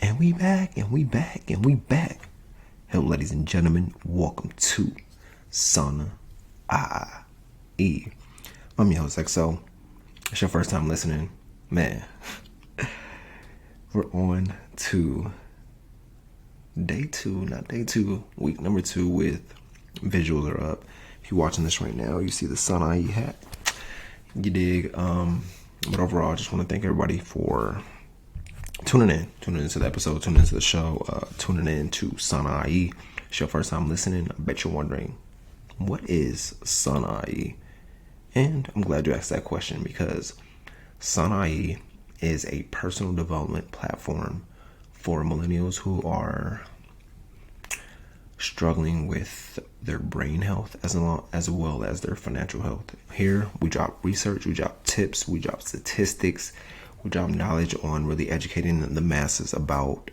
And we back, and we back, and we back. Hello, ladies and gentlemen. Welcome to SAUNAIE. I'm your host, XO. It's your first time listening. Man, we're on to week number 2 with visuals are up. If you're watching this right now, you see the SAUNAIE hat. You dig? But overall, I just want to thank everybody for tuning into the episode, tuning into the show, tuning in to SAUNAIE. It's your first time listening. I bet you're wondering, what is SAUNAIE? And I'm glad you asked that question, because SAUNAIE is a personal development platform for millennials who are struggling with their brain health as well as their financial health. Here we drop research, we drop tips, we drop statistics, we drop knowledge on really educating the masses about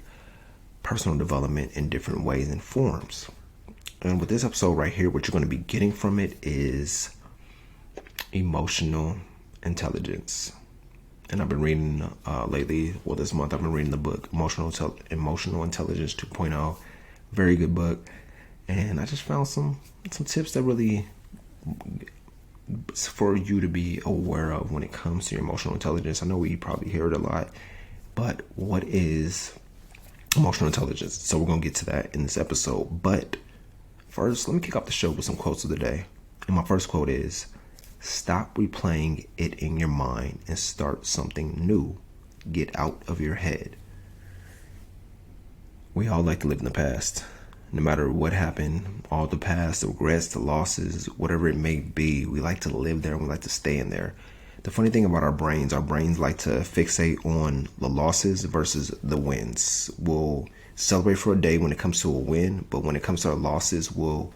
personal development in different ways and forms. And with this episode right here, what you're going to be getting from it is emotional intelligence. And I've been reading lately, this month, I've been reading the book Emotional Intelligence 2.0. Very good book. And I just found some tips that really for you to be aware of when it comes to your emotional intelligence. I know we probably hear it a lot, but what is emotional intelligence? So we're going to get to that in this episode. But first, let me kick off the show with some quotes of the day. And my first quote is, stop replaying it in your mind and start something new. Get out of your head. We all like to live in the past. No matter what happened, all the past, the regrets, the losses, whatever it may be, we like to live there and we like to stay in there. The funny thing about our brains like to fixate on the losses versus the wins. We'll celebrate for a day when it comes to a win, but when it comes to our losses, we'll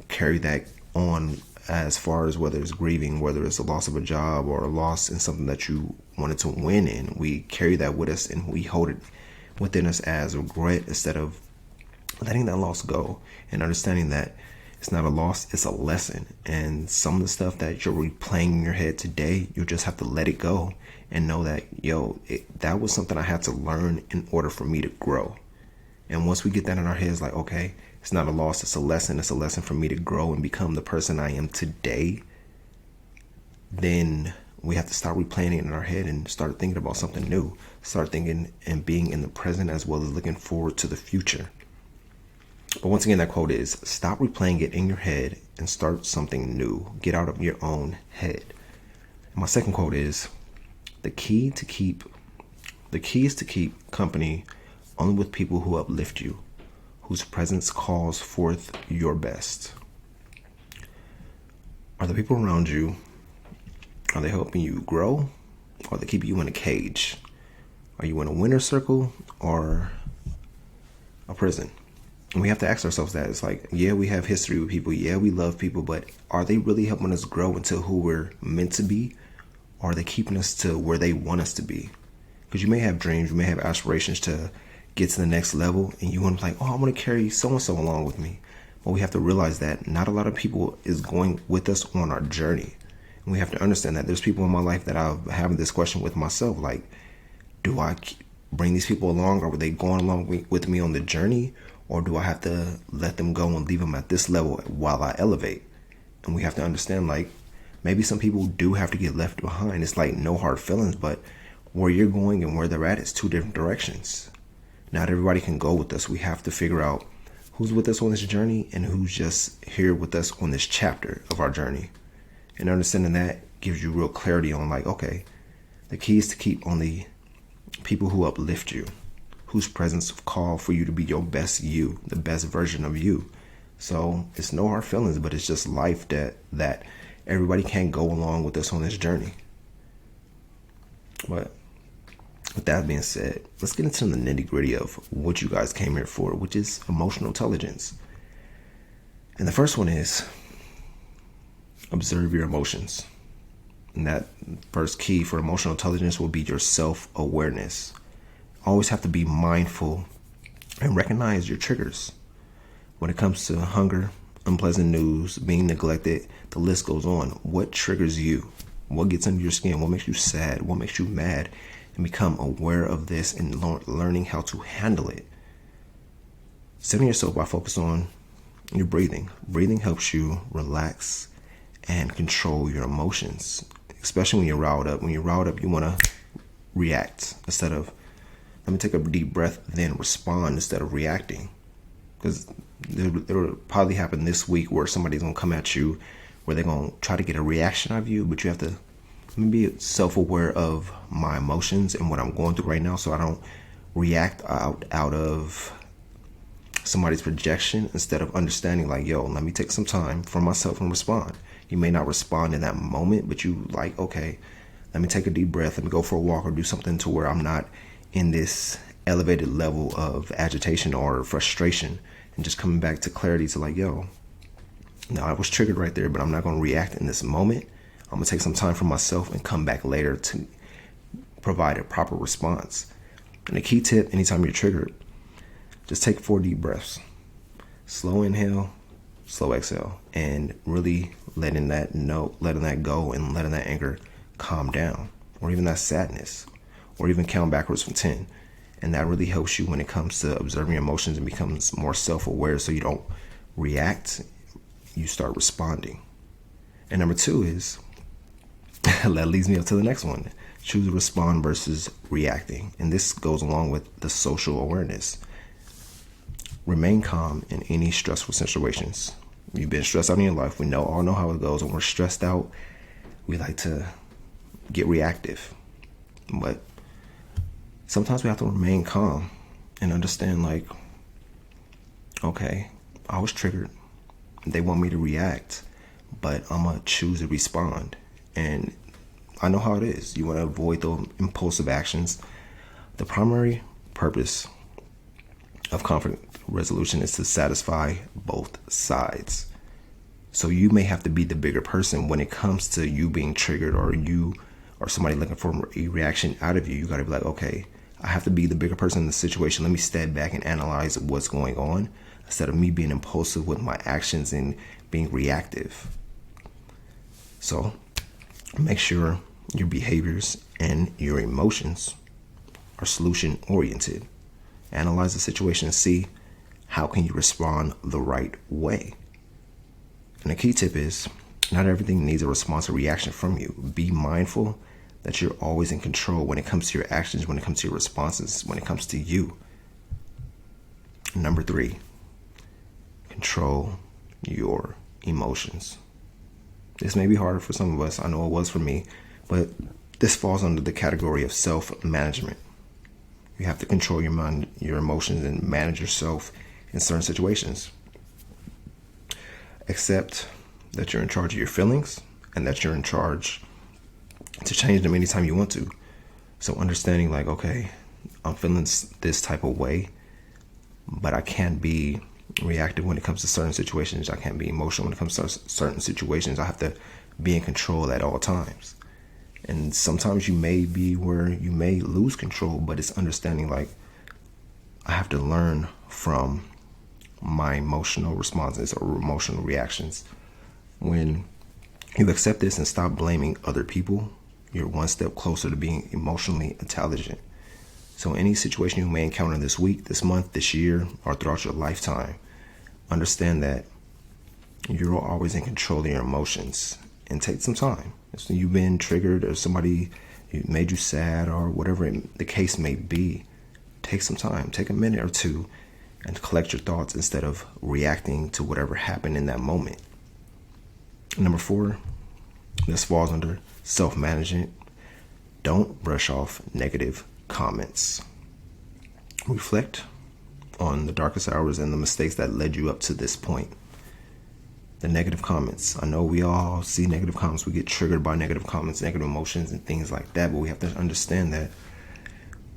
carry that on as far as whether it's grieving, whether it's a loss of a job or a loss in something that you wanted to win in. We carry that with us and we hold it within us as regret instead of letting that loss go and understanding that it's not a loss, it's a lesson. And some of the stuff that you're replaying in your head today, you just have to let it go and know that, that was something I had to learn in order for me to grow. And once we get that in our heads, like, okay, it's not a loss, it's a lesson. It's a lesson for me to grow and become the person I am today. Then we have to start replaying it in our head and start thinking about something new. Start thinking and being in the present as well as looking forward to the future. But once again, that quote is, stop replaying it in your head and start something new. Get out of your own head. And my second quote is, the key is to keep company only with people who uplift you, whose presence calls forth your best. Are the people around you, are they helping you grow, or are they keeping you in a cage? Are you in a winner's circle or a prison? And we have to ask ourselves that. It's like, yeah, we have history with people. Yeah, we love people, but are they really helping us grow into who we're meant to be? Or are they keeping us to where they want us to be? Because you may have dreams, you may have aspirations to get to the next level, and you want to I want to carry so-and-so along with me. But we have to realize that not a lot of people is going with us on our journey. And we have to understand that there's people in my life that I'm having this question with myself, like, do I bring these people along? Or are they going along with me on the journey? Or do I have to let them go and leave them at this level while I elevate? And we have to understand, maybe some people do have to get left behind. It's like no hard feelings, but where you're going and where they're at is two different directions. Not everybody can go with us. We have to figure out who's with us on this journey and who's just here with us on this chapter of our journey. And understanding that gives you real clarity on okay, the key is to keep on the people who uplift you, whose presence call for you to be your best you, the best version of you. So it's no hard feelings, but it's just life that everybody can't go along with us on this journey. But with that being said, let's get into the nitty gritty of what you guys came here for, which is emotional intelligence. And the first one is observe your emotions. And that first key for emotional intelligence will be your self-awareness. Always have to be mindful and recognize your triggers. When it comes to hunger, unpleasant news, being neglected, the list goes on. What triggers you? What gets under your skin? What makes you sad? What makes you mad? and become aware of this and learning how to handle it. Centering yourself by focusing on your breathing. Breathing helps you relax and control your emotions, especially when you're riled up. When you're riled up, you want to react instead of, let me take a deep breath, then respond instead of reacting. Because it'll probably happen this week where somebody's going to come at you, where they're going to try to get a reaction out of you, but you have to be self-aware of my emotions and what I'm going through right now, so I don't react out of somebody's projection, instead of understanding like, yo, let me take some time for myself and respond. You may not respond in that moment, but you like, okay, let me take a deep breath, let me go for a walk or do something to where I'm not in this elevated level of agitation or frustration, and just coming back to clarity to like, yo, no, I was triggered right there, but I'm not going to react in this moment. I'm going to take some time for myself and come back later to provide a proper response. And a key tip, anytime you're triggered, just take 4 deep breaths. Slow inhale, slow exhale, and really letting that go and letting that anger calm down, or even that sadness, or even count backwards from 10. And that really helps you when it comes to observing your emotions and becomes more self-aware, so you don't react, you start responding. And number 2 is, that leads me up to the next one. Choose to respond versus reacting. And this goes along with the social awareness. Remain calm in any stressful situations. You've been stressed out in your life. We all know how it goes. When we're stressed out, we like to get reactive. But sometimes we have to remain calm and understand like, okay, I was triggered. They want me to react, but I'm going to choose to respond. And I know how it is. You want to avoid those impulsive actions. The primary purpose of conflict resolution is to satisfy both sides. So you may have to be the bigger person when it comes to you being triggered, or you or somebody looking for a reaction out of you. You got to be like, okay, I have to be the bigger person in the situation. Let me step back and analyze what's going on, instead of me being impulsive with my actions and being reactive. So make sure your behaviors and your emotions are solution oriented. Analyze the situation and see how can you respond the right way. And the key tip is, not everything needs a response or reaction from you. Be mindful that you're always in control when it comes to your actions, when it comes to your responses, when it comes to you. Number 3, control your emotions. This may be harder for some of us. I know it was for me, but this falls under the category of self-management. You have to control your mind, your emotions, and manage yourself in certain situations. Accept that you're in charge of your feelings and that you're in charge to change them anytime you want to. So understanding like, okay, I'm feeling this type of way, but I can't be reactive when it comes to certain situations. I can't be emotional when it comes to certain situations. I have to be in control at all times. And sometimes you may be where you may lose control, but it's understanding like, I have to learn from my emotional responses or emotional reactions. When you accept this and stop blaming other people, you're one step closer to being emotionally intelligent. So any situation you may encounter this week, this month, this year, or throughout your lifetime, understand that you're always in control of your emotions, and take some time. So you've been triggered, or somebody made you sad, or whatever the case may be, take some time, take a minute or two, and collect your thoughts instead of reacting to whatever happened in that moment. Number 4, this falls under self-management. Don't brush off negative comments. Reflect on the darkest hours and the mistakes that led you up to this point. The negative comments. I know we all see negative comments. We get triggered by negative comments, negative emotions, and things like that. But we have to understand that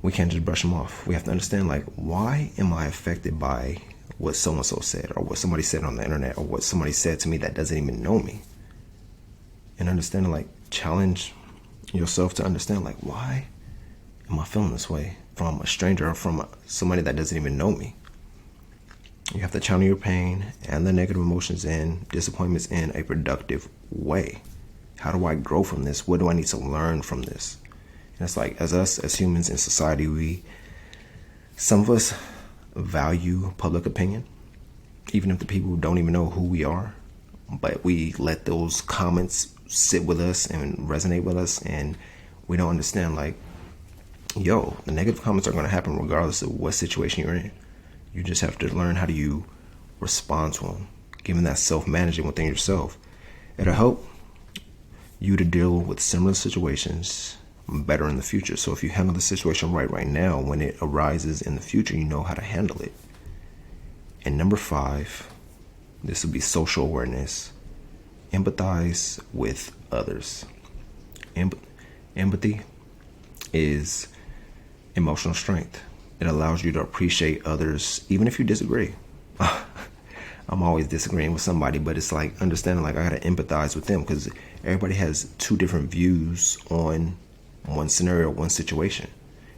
we can't just brush them off. We have to understand, like, why am I affected by what so-and-so said, or what somebody said on the internet, or what somebody said to me that doesn't even know me? And understanding, like, challenge yourself to understand, like, why am I feeling this way from a stranger or from somebody that doesn't even know me? You have to channel your pain and the negative emotions and disappointments in a productive way. How do I grow from this? What do I need to learn from this? And it's like, as humans in society, some of us value public opinion, even if the people don't even know who we are. But we let those comments sit with us and resonate with us, and we don't understand, like, yo, the negative comments are going to happen regardless of what situation you're in. You just have to learn how do you respond to them, given that self-managing within yourself. It'll help you to deal with similar situations better in the future. So if you handle the situation right now, when it arises in the future, you know how to handle it. And number 5, this will be social awareness. Empathize with others. Empathy is emotional strength. It allows you to appreciate others, even if you disagree. I'm always disagreeing with somebody, but it's like understanding, like, I gotta empathize with them because everybody has 2 different views on one scenario, one situation.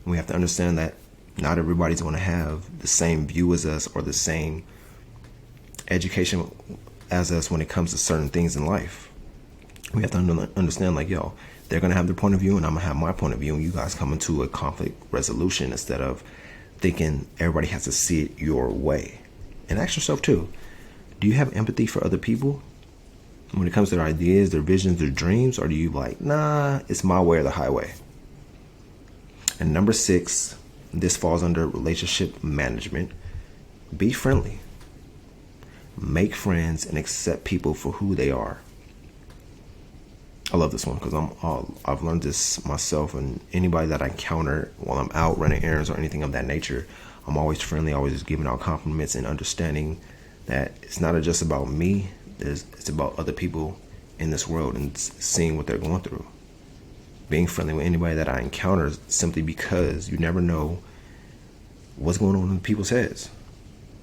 And we have to understand that not everybody's going to have the same view as us or the same education as us when it comes to certain things in life. We have to understand, like, yo, they're going to have their point of view and I'm going to have my point of view, and you guys come into a conflict resolution instead of thinking everybody has to see it your way. And ask yourself too, do you have empathy for other people when it comes to their ideas, their visions, their dreams? Or do you like, nah, it's my way or the highway? And number 6, this falls under relationship management. Be friendly. Make friends and accept people for who they are. I love this one because I've learned this myself, and anybody that I encounter while I'm out running errands or anything of that nature, I'm always friendly, always giving out compliments and understanding that it's not just about me. It's about other people in this world and seeing what they're going through. Being friendly with anybody that I encounter simply because you never know what's going on in people's heads.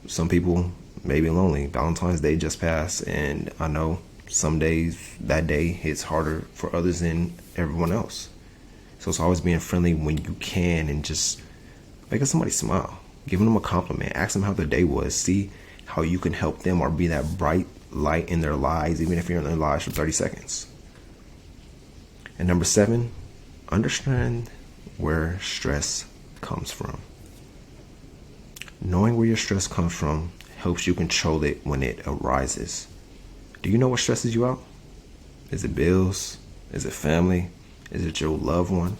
Some people may be lonely. Valentine's Day just passed, and I know some days that day hits harder for others than everyone else. So it's always being friendly when you can and just making somebody smile, giving them a compliment, ask them how their day was, see how you can help them or be that bright light in their lives, even if you're in their lives for 30 seconds. And number 7, understand where stress comes from. Knowing where your stress comes from helps you control it when it arises. Do you know what stresses you out? Is it bills? Is it family? Is it your loved one?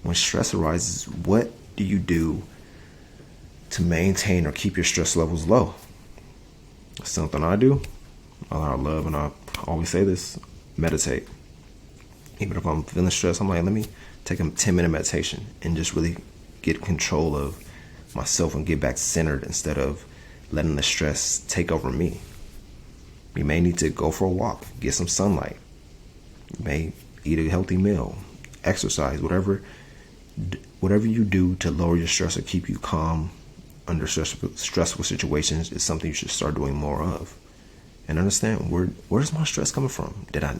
When stress arises, what do you do to maintain or keep your stress levels low? Something I do, I love, and I always say this, meditate. Even if I'm feeling stressed, I'm like, let me take a 10-minute meditation and just really get control of myself and get back centered instead of letting the stress take over me. You may need to go for a walk, get some sunlight. You may eat a healthy meal, exercise, whatever you do to lower your stress or keep you calm under stressful situations is something you should start doing more of. And understand, where's my stress coming from? Did I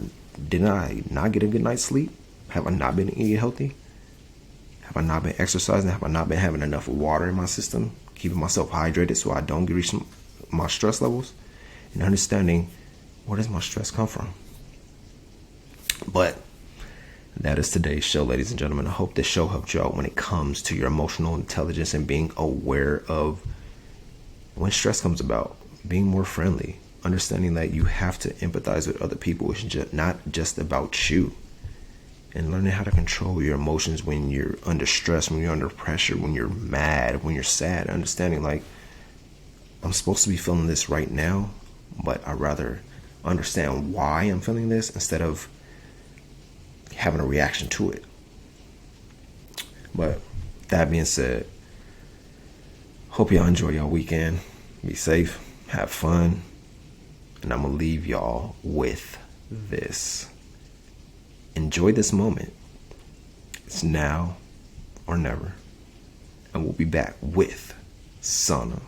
not get a good night's sleep? Have I not been eating healthy? Have I not been exercising? Have I not been having enough water in my system, keeping myself hydrated so I don't reach my stress levels? And understanding, where does my stress come from? But that is today's show, ladies and gentlemen. I hope this show helped you out when it comes to your emotional intelligence and being aware of when stress comes about, being more friendly, understanding that you have to empathize with other people. It's not just about you. And learning how to control your emotions when you're under stress, when you're under pressure, when you're mad, when you're sad. Understanding, like, I'm supposed to be feeling this right now, but I'd rather understand why I'm feeling this instead of having a reaction to it. But that being said, hope y'all enjoy your weekend. Be safe, have fun, and I'm gonna leave y'all with this. Enjoy this moment. It's now or never. And we'll be back with SAUNAIE.